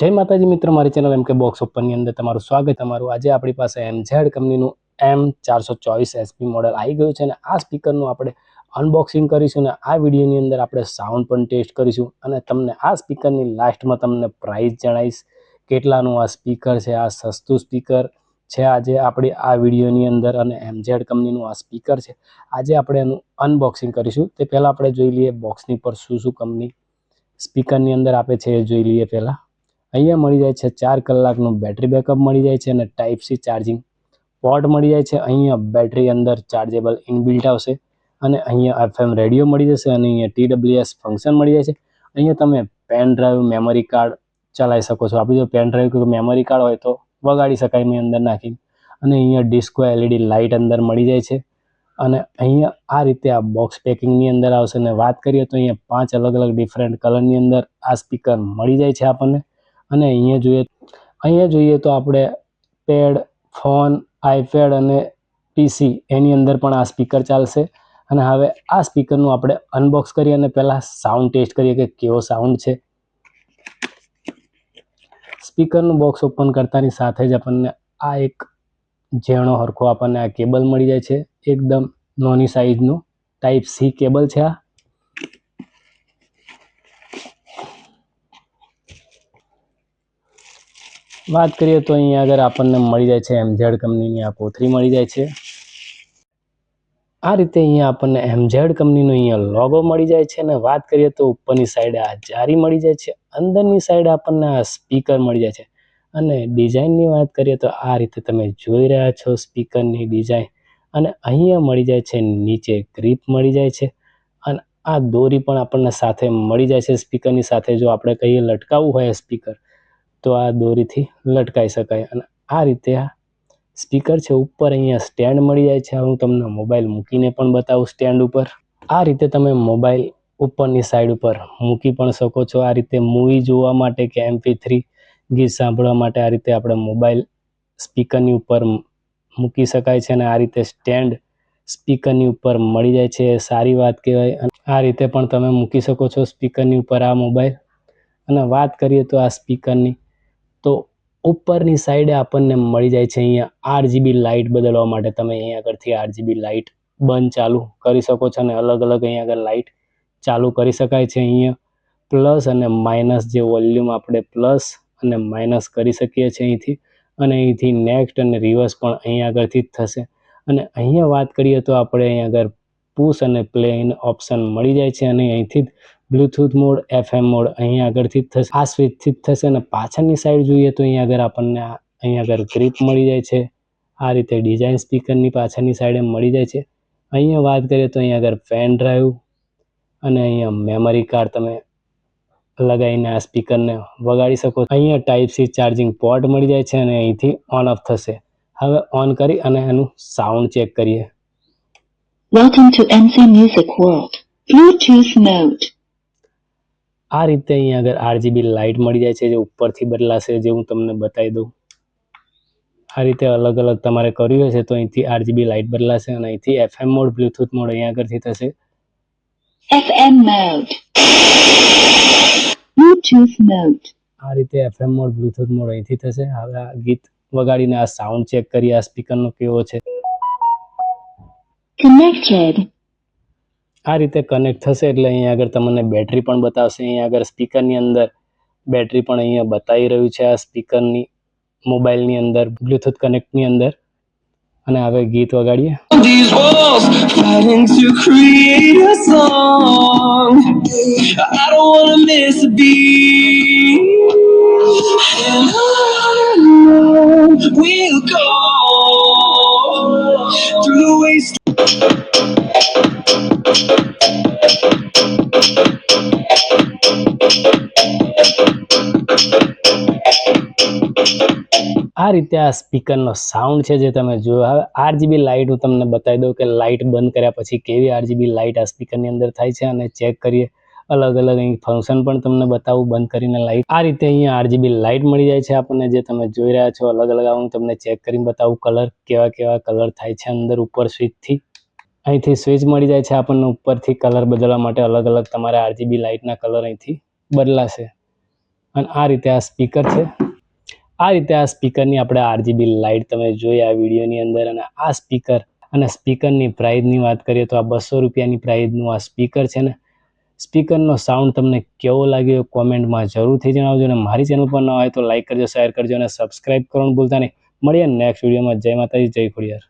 જય માતાજી મિત્રો, મારી ચેનલ એમ કે બોક્સ ઓપનની અંદર તમારું સ્વાગત. આજે આપણી પાસે MZ કંપનીનું M424SP મોડેલ આવી ગયું છે અને આ સ્પીકરનું આપણે અનબોક્સિંગ કરીશું અને આ વિડીયોની અંદર આપણે સાઉન્ડ પણ ટેસ્ટ કરીશું અને તમને આ સ્પીકરની લાસ્ટમાં તમને પ્રાઇસ જણાવીશ કેટલાનું આ સ્પીકર છે. આ સસ્તું સ્પીકર છે આજે આપણે આ વિડીયોની અંદર અને MZ કંપનીનું આ સ્પીકર છે. આજે આપણે એનું અનબોક્સિંગ કરીશું. તે પહેલાં આપણે જોઈ લઈએ બોક્સની પર શું કંપની સ્પીકરની અંદર આપે છે એ જોઈ લઈએ. પહેલાં અહીંયા મળી જાય છે 4 કલાકનું બેટરી બેકઅપ મળી જાય છે અને ટાઈપ સી ચાર્જિંગ પોર્ટ મળી જાય છે. અહીંયા બેટરી અંદર ચાર્જેબલ ઇનબિલ્ટ આવશે અને અહીંયા FM રેડિયો મળી જશે અને અહીંયા TWS ફંક્શન મળી જાય છે. અહીંયા તમે પેન ડ્રાઈવ મેમરી કાર્ડ ચલાવી શકો છો. આપણી જો પેન ડ્રાઈવ કે મેમરી કાર્ડ હોય તો વગાડી શકાય મેં અંદર નાખી. અને અહીંયા ડિસ્કો LED લાઇટ અંદર મળી જાય છે અને અહીંયા આ રીતે આ બોક્સ પેકિંગની અંદર આવશે. અને વાત કરીએ તો અહીંયા 5 અલગ અલગ ડિફરન્ટ કલરની અંદર આ સ્પીકર મળી જાય છે આપણને. અને અહીંયા જોઈએ તો આપણે પેડ, ફોન, આઈપેડ અને PC એની અંદર પણ આ સ્પીકર ચાલશે. અને હવે આ સ્પીકરનું આપણે અનબોક્સ કરીએ અને પહેલાં સાઉન્ડ ટેસ્ટ કરીએ કે કેવો સાઉન્ડ છે. સ્પીકરનું બોક્સ ઓપન કરતાની સાથે જ આપણને આ એક ઝીણો હરખો આપણને આ કેબલ મળી જાય છે. એકદમ નાની સાઇઝનું ટાઈપ સી કેબલ છે. આ વાત કરીએ તો અહીંયા આગળ આપણને મળી જાય છે MZ કંપનીની આ કોથળી મળી જાય છે. આ રીતે અહીંયા આપણને MZ કંપનીનો અહીંયા લોગો મળી જાય છે. અને વાત કરીએ તો ઉપરની સાઈડે આ જારી મળી જાય છે. અંદરની સાઈડ આપણને આ સ્પીકર મળી જાય છે. અને ડિઝાઇનની વાત કરીએ તો આ રીતે તમે જોઈ રહ્યા છો સ્પીકરની ડિઝાઇન. અને અહીંયા મળી જાય છે નીચે ગ્રીપ મળી જાય છે અને આ દોરી પણ આપણને સાથે મળી જાય છે. સ્પીકરની સાથે જો આપણે કહીએ લટકાવવું હોય સ્પીકર તો આ દોરીથી લટકાઈ શકાય. અને આ રીતે આ સ્પીકર છે. ઉપર અહીંયા સ્ટેન્ડ મળી જાય છે. હું તમને મોબાઈલ મૂકીને પણ બતાવું સ્ટેન્ડ ઉપર. આ રીતે તમે મોબાઈલ ઉપરની સાઈડ ઉપર મૂકી પણ શકો છો. આ રીતે મૂવી જોવા માટે કે MP3 ગીત સાંભળવા માટે આ રીતે આપણે મોબાઈલ સ્પીકરની ઉપર મૂકી શકાય છે. અને આ રીતે સ્ટેન્ડ સ્પીકરની ઉપર મળી જાય છે. સારી વાત કહેવાય. અને આ રીતે પણ તમે મૂકી શકો છો સ્પીકરની ઉપર આ મોબાઈલ. અને વાત કરીએ તો આ સ્પીકરની તો ઉપરની સાઈડે આપણને મળી જાય છે અહીંયા RGB લાઇટ બદલવા માટે. તમે અહીંયા આગળથી RGB લાઇટ બંધ ચાલુ કરી શકો છો અને અલગ અલગ અહીંયા આગળ લાઇટ ચાલુ કરી શકાય છે. અહીંયા પ્લસ અને માઇનસ જે વોલ્યુમ આપણે પ્લસ અને માઇનસ કરી શકીએ છીએ અહીંથી. અને અહીંથી નેક્સ્ટ અને રિવર્સ પણ અહીંયા આગળથી જ થશે. અને અહીંયા વાત કરીએ તો આપણે અહીંયા આગળ પુશ અને પ્લેન ઓપ્શન મળી જાય છે. અને અહીંથી જ બ્લૂટૂથ મોડ, FM મોડ અહીંયા આગળથી જ થશે. આ સ્વિચથી જ થશે. અને પાછળની સાઈડ જોઈએ તો અહીંયા આગળ આપણને અહીંયા આગળ ગ્રીપ મળી જાય છે. આ રીતે ડિઝાઇન સ્પીકરની પાછળની સાઈડે મળી જાય છે. અહીંયા વાત કરીએ તો અહીંયા આગળ પેન ડ્રાઈવ અને અહીંયા મેમરી કાર્ડ તમે લગાવીને આ સ્પીકરને વગાડી શકો. અહીંયા ટાઈપ સી ચાર્જિંગ પોર્ટ મળી જાય છે અને અહીંથી ઓન ઓફ થશે. હવે ઓન કરી અને એનું સાઉન્ડ ચેક કરીએ. Welcome to MC Music World. Bluetooth mode. આ રીતે અહીંયા આગળ RGB લાઇટ મળી જાય છે જે ઉપરથી બદલાશે, જે હું તમને બતાવી દઉં. આ રીતે અલગ અલગ તમારે કર્યું હશે તો અહીંથી RGB લાઇટ બદલાશે અને અહીંથી FM મોડ, બ્લૂટૂથ મોડ અહીંયા આગળથી થશે. FM mode. Bluetooth mode. આ રીતે FM મોડ, બ્લૂટૂથ મોડ અહીંથી થશે. હવે આ ગીત વગાડીને આ સાઉન્ડ ચેક કરીએ આ સ્પીકરનો કેવો છે. Connected. આ રીતે કનેક્ટ થશે એટલે અહીંયા આગળ તમને બેટરી પણ બતાવશે. અહીંયા આગળ સ્પીકરની અંદર બેટરી પણ અહીંયા બતાવી રહ્યું છે આ સ્પીકરની મોબાઈલની અંદર, બ્લૂટૂથ કનેક્ટની અંદર. અને હવે ગીત વગાડીએ. These walls fighting to create a song. I don't wanna miss a beat. And on we'll go through the waste. આ રીતે આ સ્પીકરનો સાઉન્ડ છે જે તમે જોયો. હવે RGB લાઇટ હું તમને બતાવી દઉં કે લાઇટ બંધ કર્યા પછી કેવી RGB લાઇટ આ સ્પીકરની અંદર થાય છે. અને ચેક કરીએ અલગ અલગ અહીં ફંક્શન પણ તમને બતાવું બંધ કરીને લાઇટ. આ રીતે અહીંયા RGB લાઇટ મળી જાય છે આપણને, જે તમે જોઈ રહ્યા છો અલગ અલગ. હું તમને ચેક કરીને બતાવું કલર કેવા કલર થાય છે અંદર ઉપર સ્વિચથી. અહીંથી સ્વિચ મળી જાય છે આપણને ઉપરથી કલર બદલવા માટે. અલગ અલગ તમારે RGB લાઇટના કલર અહીંથી બદલાશે. અને આ રીતે આ સ્પીકર છે. આ રીતે આ સ્પીકરની આપણે આરજીબી લાઇટ તમે જોઈ આ વિડીયોની અંદર. અને આ સ્પીકર અને સ્પીકરની પ્રાઇઝની વાત કરીએ તો આ 200 રૂપિયાની પ્રાઇઝનું આ સ્પીકર છે ને. સ્પીકરનો સાઉન્ડ તમને કેવો લાગ્યો કોમેન્ટમાં જરૂરથી જણાવજો. અને મારી ચેનલ પર ન હોય તો લાઇક કરજો, શેર કરજો અને સબસ્ક્રાઇબ કરવાનું ભૂલતા નહીં. મળીએ નેક્સ્ટ વિડીયોમાં. જય માતાજી, જય ખોડિયાર.